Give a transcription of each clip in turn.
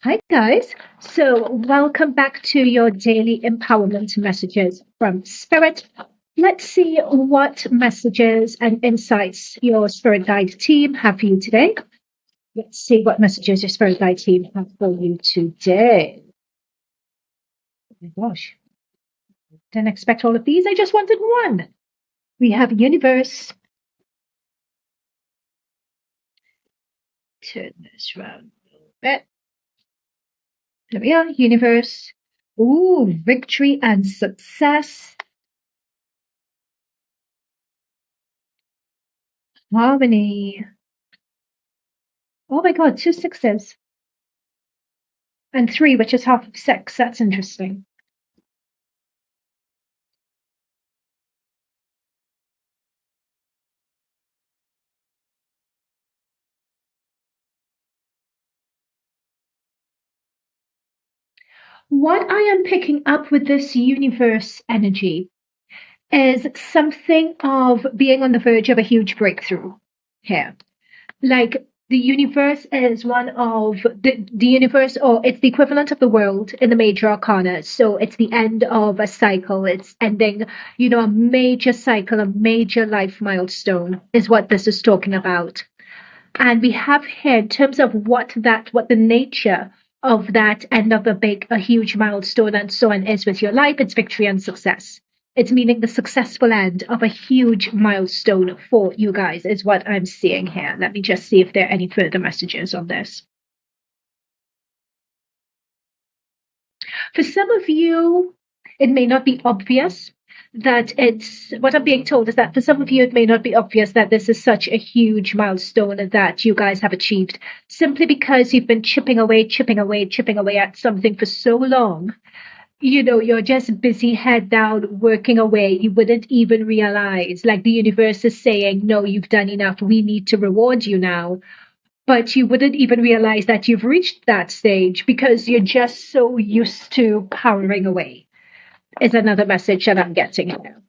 Hi, guys. So, welcome back to your daily empowerment messages from Spirit. Let's see what messages and insights your Spirit Guide team have for you today. Let's see what messages your Spirit Guide team have for you today. Oh my gosh. Didn't expect all of these. I just wanted one. We have Universe. Turn this around a little bit. There we are. Universe. Ooh, victory and success. Harmony. Oh my God, 2 6s. And 3, which is half of 6. That's interesting. What I am picking up with this universe energy is something of being on the verge of a huge breakthrough here. Like the universe is one of the universe, or it's the equivalent of the world in the major arcana. So it's the end of a cycle. It's ending, a major cycle, a major life milestone is what this is talking about. And we have here, in terms of what the nature of that end of a huge milestone and so on is with your life, it's victory and success. It's meaning the successful end of a huge milestone for you guys is what I'm seeing here. Let me just see if there are any further messages on this. For some of you, it may not be obvious that it's what I'm being told is that for some of you, it may not be obvious that this is such a huge milestone that you guys have achieved simply because you've been chipping away at something for so long. You're just busy head down, working away. You wouldn't even realize, like the universe is saying, no, you've done enough. We need to reward you now. But you wouldn't even realize that you've reached that stage because you're just so used to powering away, is another message that I'm getting here.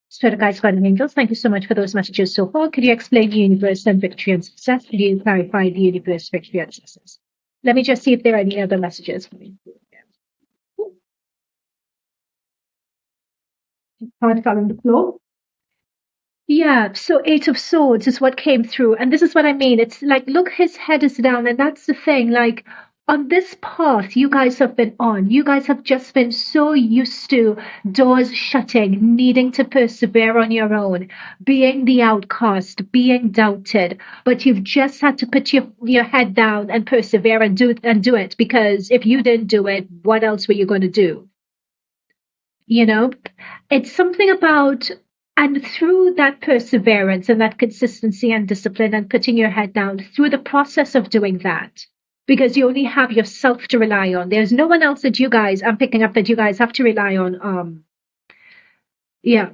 Spirit guides, guardian angels, thank you so much for those messages so far. Could you explain the universe and victory and success? Could you clarify the universe, victory, and success? Let me just see if there are any other messages coming through. Card fell on the floor. Yeah, so 8 of Swords is what came through. And this is what I mean. It's like, look, his head is down. And that's the thing. Like, on this path you guys have been on, you guys have just been so used to doors shutting, needing to persevere on your own, being the outcast, being doubted. But you've just had to put your head down and persevere and do it. Because if you didn't do it, what else were you going to do? It's something about, and through that perseverance and that consistency and discipline and putting your head down through the process of doing that, because you only have yourself to rely on. There's no one else that you guys, I'm picking up that you guys have to rely on. Yeah.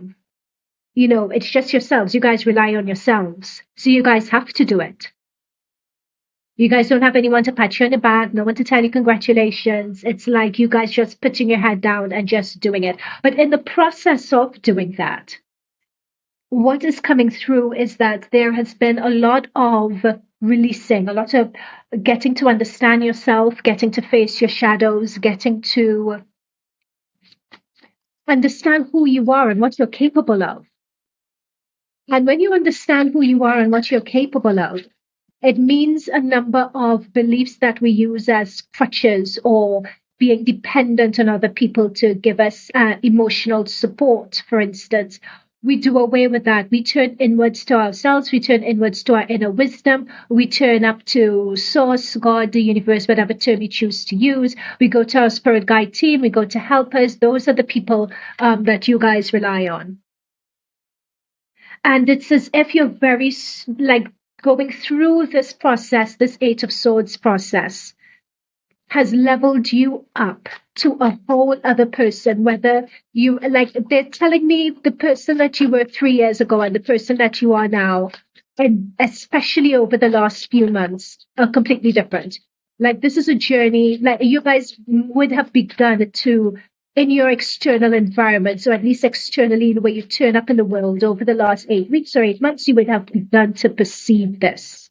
It's just yourselves. You guys rely on yourselves. So you guys have to do it. You guys don't have anyone to pat you on the back, no one to tell you congratulations. It's like you guys just putting your head down and just doing it. But in the process of doing that, what is coming through is that there has been a lot of releasing, a lot of getting to understand yourself, getting to face your shadows, getting to understand who you are and what you're capable of. And when you understand who you are and what you're capable of, it means a number of beliefs that we use as crutches or being dependent on other people to give us emotional support, for instance. We do away with that. We turn inwards to ourselves. We turn inwards to our inner wisdom. We turn up to Source, God, the universe, whatever term you choose to use. We go to our spirit guide team. We go to helpers. Those are the people that you guys rely on. And it's as if you're very, like, going through this process, this 8 of Swords process, has leveled you up to a whole other person, whether you, like, they're telling me the person that you were 3 years ago and the person that you are now, and especially over the last few months, are completely different. Like, this is a journey, like, you guys would have begun to, in your external environment, so at least externally, the way you turn up in the world over the last 8 weeks or 8 months, you would have begun to perceive this.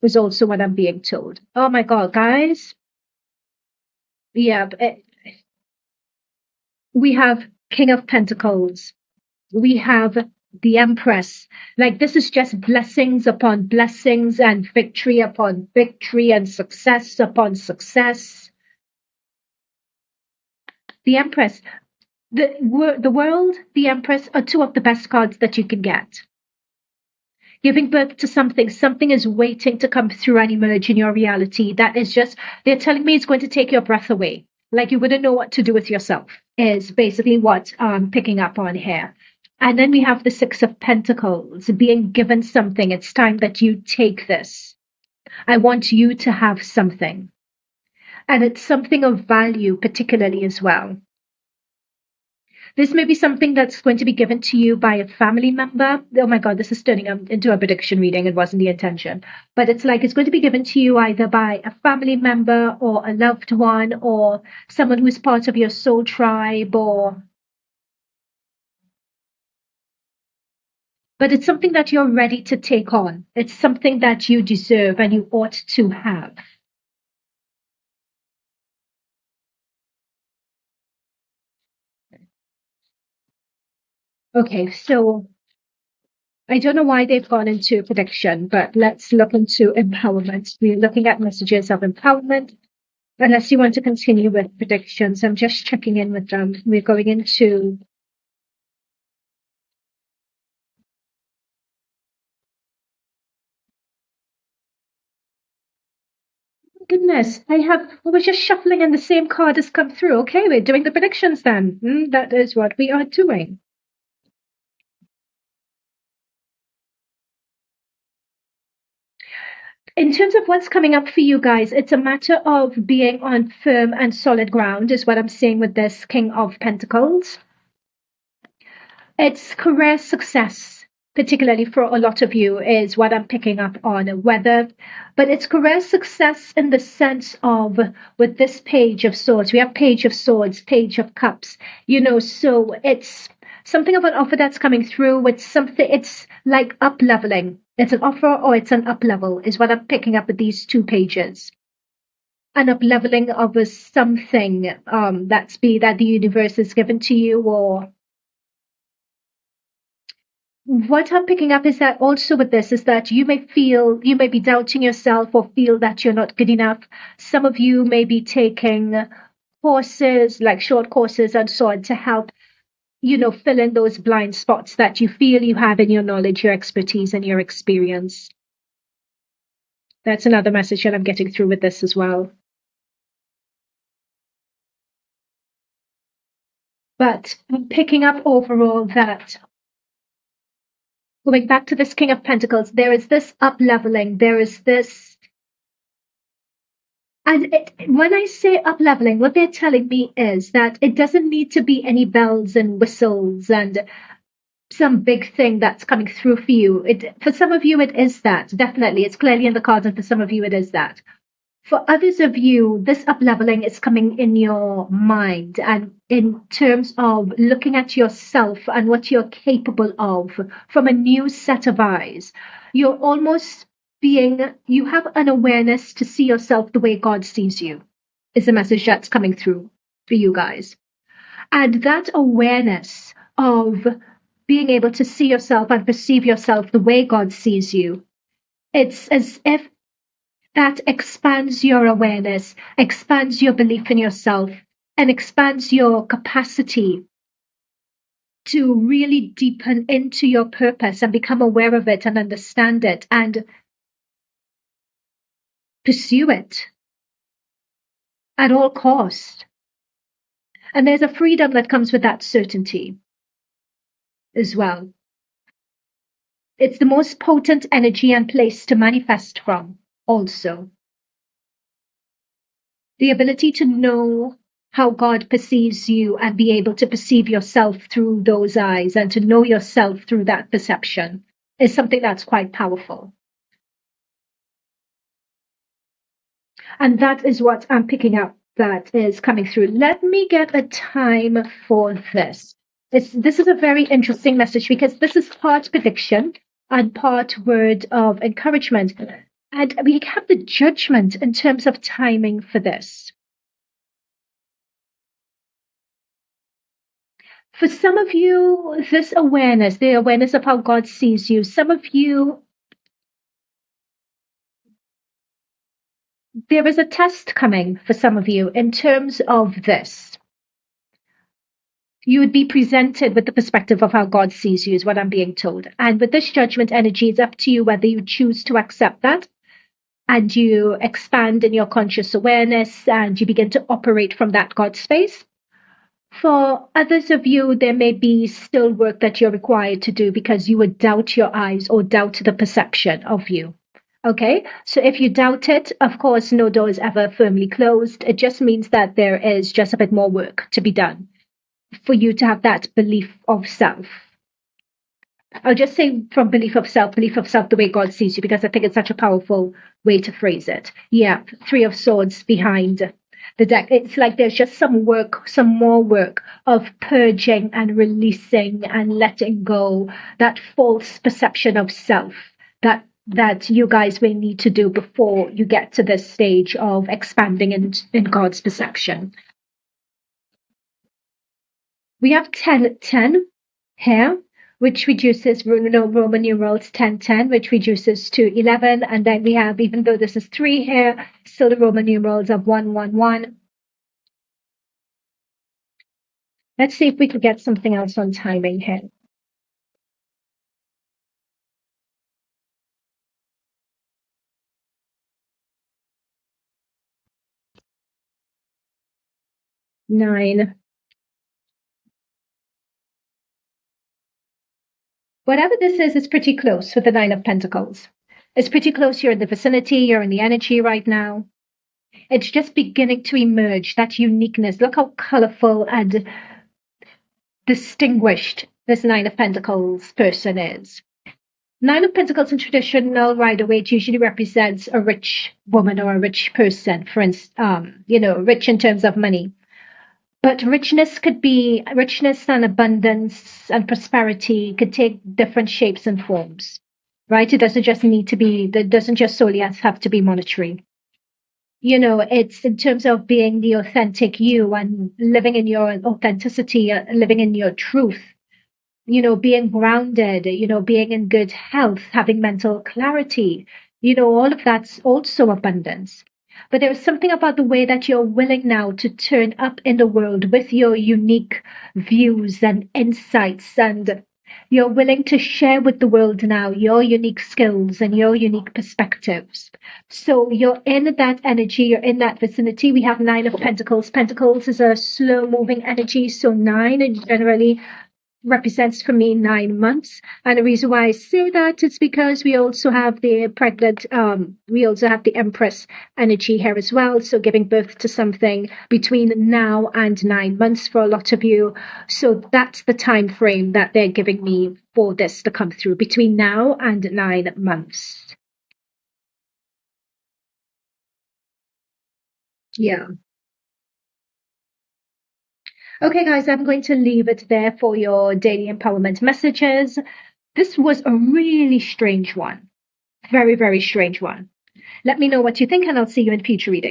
is also what I'm being told. Oh my God, guys. Yeah, we have King of Pentacles. We have the Empress. Like, this is just blessings upon blessings and victory upon victory and success upon success. The Empress, the world, the Empress are two of the best cards that you can get. Giving birth to something is waiting to come through and emerge in your reality. That is just, they're telling me it's going to take your breath away. Like you wouldn't know what to do with yourself, is basically what I'm picking up on here. And then we have the Six of Pentacles, being given something. It's time that you take this. I want you to have something. And it's something of value, particularly as well. This may be something that's going to be given to you by a family member. Oh my God, this is turning into a prediction reading. It wasn't the intention. But it's like it's going to be given to you either by a family member or a loved one or someone who is part of your soul tribe but it's something that you're ready to take on. It's something that you deserve and you ought to have. Okay, so I don't know why they've gone into prediction, but let's look into empowerment. We're looking at messages of empowerment. Unless you want to continue with predictions, I'm just checking in with them. We're going into goodness, we're just shuffling and the same card has come through. Okay, we're doing the predictions then. That is what we are doing. In terms of what's coming up for you guys, it's a matter of being on firm and solid ground, is what I'm seeing with this King of Pentacles. It's career success, particularly for a lot of you, is what I'm picking up on. But it's career success in the sense of, with this Page of Swords, we have Page of Swords, Page of Cups, so it's something of an offer that's coming through. It's like up leveling. It's an offer or it's an up level, is what I'm picking up with these two pages. An up leveling of something that the universe has given to you, or what I'm picking up is that also with this is that you may be doubting yourself or feel that you're not good enough. Some of you may be taking courses, like short courses and so on, to help, fill in those blind spots that you feel you have in your knowledge, your expertise, and your experience. That's another message that I'm getting through with this as well. But I'm picking up overall that, going back to this King of Pentacles, there is this up leveling, there is this. And when I say up leveling, what they're telling me is that it doesn't need to be any bells and whistles and some big thing that's coming through for you. For some of you, it is that. Definitely. It's clearly in the cards, and for some of you, it is that. For others of you, this up leveling is coming in your mind and in terms of looking at yourself and what you're capable of from a new set of eyes. You're almost you have an awareness to see yourself the way God sees you, is the message that's coming through for you guys. And that awareness of being able to see yourself and perceive yourself the way God sees you, it's as if that expands your awareness, expands your belief in yourself, and expands your capacity to really deepen into your purpose and become aware of it and understand it and pursue it at all cost. And there's a freedom that comes with that certainty as well. It's the most potent energy and place to manifest from also. The ability to know how God perceives you and be able to perceive yourself through those eyes and to know yourself through that perception is something that's quite powerful. And that is what I'm picking up that is coming through. Let me get a time for this. This is a very interesting message because this is part prediction and part word of encouragement. And we have the Judgment in terms of timing for this. For some of you, this awareness, the awareness of how God sees you, some of you, there is a test coming for some of you in terms of this. You would be presented with the perspective of how God sees you, is what I'm being told. And with this judgment energy, it's up to you whether you choose to accept that and you expand in your conscious awareness and you begin to operate from that God space. For others of you, there may be still work that you're required to do because you would doubt your eyes or doubt the perception of you. Okay, so if you doubt it, of course, no door is ever firmly closed. It just means that there is just a bit more work to be done for you to have that belief of self. I'll just say from belief of self the way God sees you, because I think it's such a powerful way to phrase it. Yeah, Three of Swords behind the deck. It's like there's just some more work of purging and releasing and letting go that false perception of self that you guys may need to do before you get to this stage of expanding in God's perception. We have 10 here, which reduces Roman numerals 1010, which reduces to 11. And then we have, even though this is 3 here, still the Roman numerals of 111. Let's see if we could get something else on timing here. Nine. Whatever this is, it's pretty close with the Nine of Pentacles. It's pretty close. You're in the vicinity. You're in the energy right now. It's just beginning to emerge, that uniqueness. Look how colorful and distinguished this Nine of Pentacles person is. Nine of Pentacles in traditional Rider-Waite usually represents a rich woman or a rich person, for instance, rich in terms of money. But richness and abundance and prosperity could take different shapes and forms, right? It doesn't just solely have to be monetary. It's in terms of being the authentic you and living in your authenticity, living in your truth, being grounded, being in good health, having mental clarity, all of that's also abundance. But there is something about the way that you're willing now to turn up in the world with your unique views and insights, and you're willing to share with the world now your unique skills and your unique perspectives. So you're in that energy, you're in that vicinity. We have Nine of Pentacles. Pentacles is a slow moving energy. So 9 generally represents for me 9 months. And the reason why I say that is because we also have the Empress energy here as well. So giving birth to something between now and 9 months for a lot of you. So that's the time frame that they're giving me for this to come through, between now and 9 months. Yeah. Okay, guys, I'm going to leave it there for your daily empowerment messages. This was a really strange one. Very, very strange one. Let me know what you think, and I'll see you in future readings.